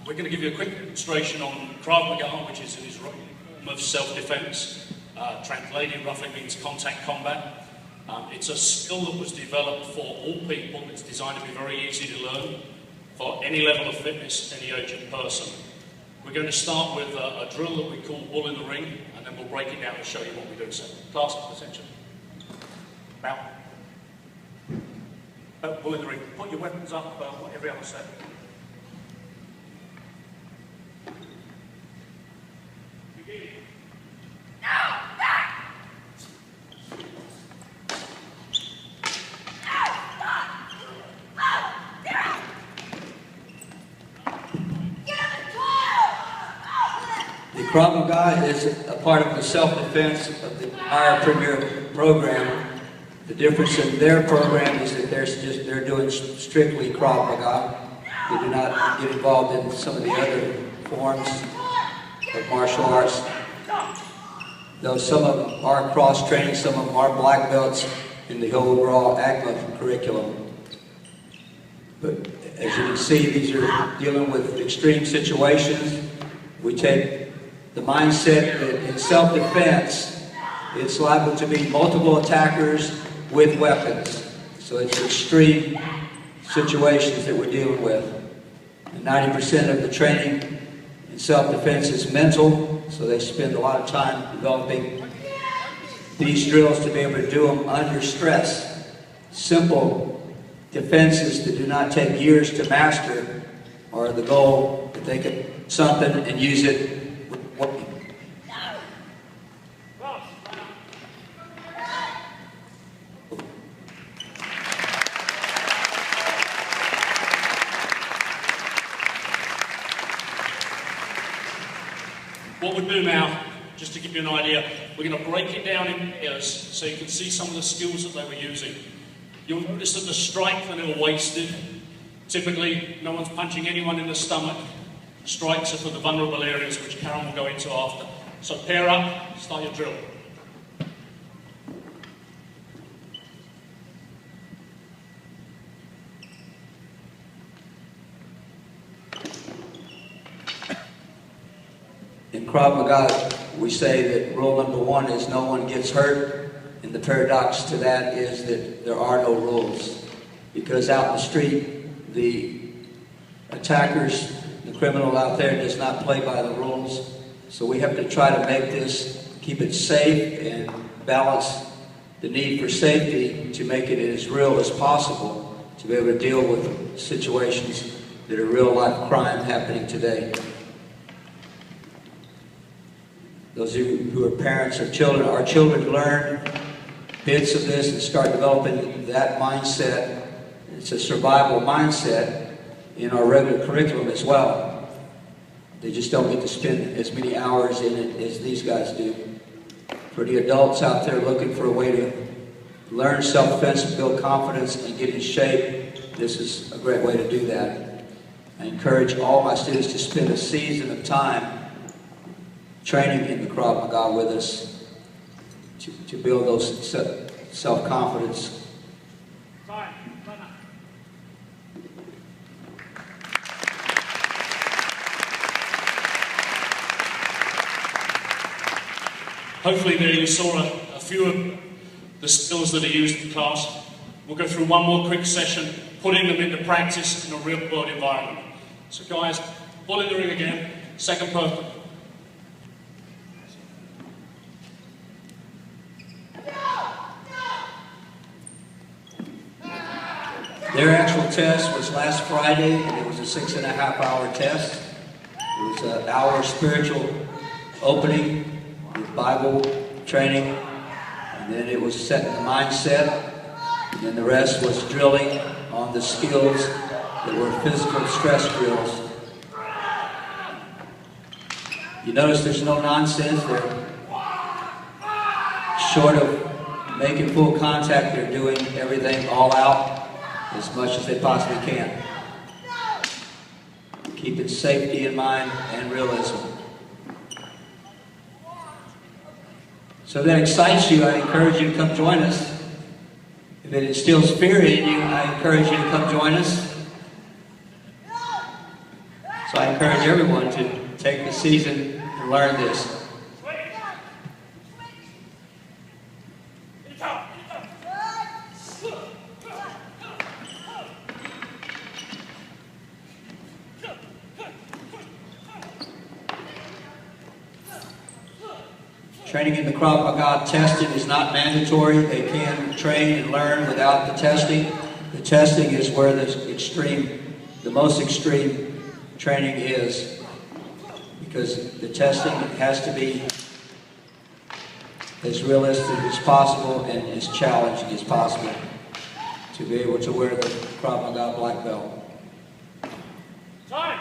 We're going to give you a quick demonstration on Krav Maga, which is in his realm of self-defense. Translated roughly means contact combat. It's a skill that was developed for all people. It's designed to be very easy to learn for any level of fitness, any age of person. We're going to start with a drill that we call bull in the ring, and then we'll break it down and show you what we do. So, class, attention. Bow. Bull in the ring. Put your weapons up, every other step. Krav Maga is a part of the self-defense of the higher premier program. The difference in their program is that they're doing strictly Krav Maga. They do not get involved in some of the other forms of martial arts. Though some of them are cross-training, some of them are black belts in the overall AGMA curriculum. But as you can see, these are dealing with extreme situations. We take the mindset that in self-defense, it's liable to be multiple attackers with weapons. So it's extreme situations that we're dealing with. And 90% of the training in self-defense is mental, so they spend a lot of time developing these drills to be able to do them under stress. Simple defenses that do not take years to master are the goal, that they can something and use it. What we'll do now, just to give you an idea, we're going to break it down in pairs so you can see some of the skills that they were using. You'll notice that the strike when they were wasted, typically no one's punching anyone in the stomach. Strikes are for the vulnerable areas, which Karen will go into after. So pair up, start your drill. In Krav Maga, we say that rule number one is no one gets hurt, and the paradox to that is that there are no rules. Because out in the street, the attackers, the criminal out there does not play by the rules. So we have to try to make this, keep it safe and balance the need for safety to make it as real as possible to be able to deal with situations that are real life crime happening today. Those of you who are parents of children, our children learn bits of this and start developing that mindset. It's a survival mindset in our regular curriculum as well. They just don't get to spend as many hours in it as these guys do. For the adults out there looking for a way to learn self-defense, build confidence, and get in shape, this is a great way to do that. I encourage all my students to spend a season of time training in the Krav Maga with us to build those self-confidence. Hopefully there you saw a few of the skills that are used in class. We'll go through one more quick session, putting them into practice in a real-world environment. So guys, bull in the ring again, second person. Their actual test was last Friday, and it was a 6.5-hour test. It was an hour spiritual opening with Bible training, and then it was setting the mindset, and then the rest was drilling on the skills that were physical stress drills. You notice there's no nonsense. They're short of making full contact. They're doing everything all out as much as they possibly can. Keeping safety in mind and realism. So if that excites you, I encourage you to come join us. If it instills fear in you, I encourage you to come join us. So I encourage everyone to take the season and learn this. Training in the Krav Maga testing is not mandatory. They can train and learn without the testing. The testing is where the most extreme training is, because the testing has to be as realistic as possible and as challenging as possible to be able to wear the Krav Maga black belt. Time!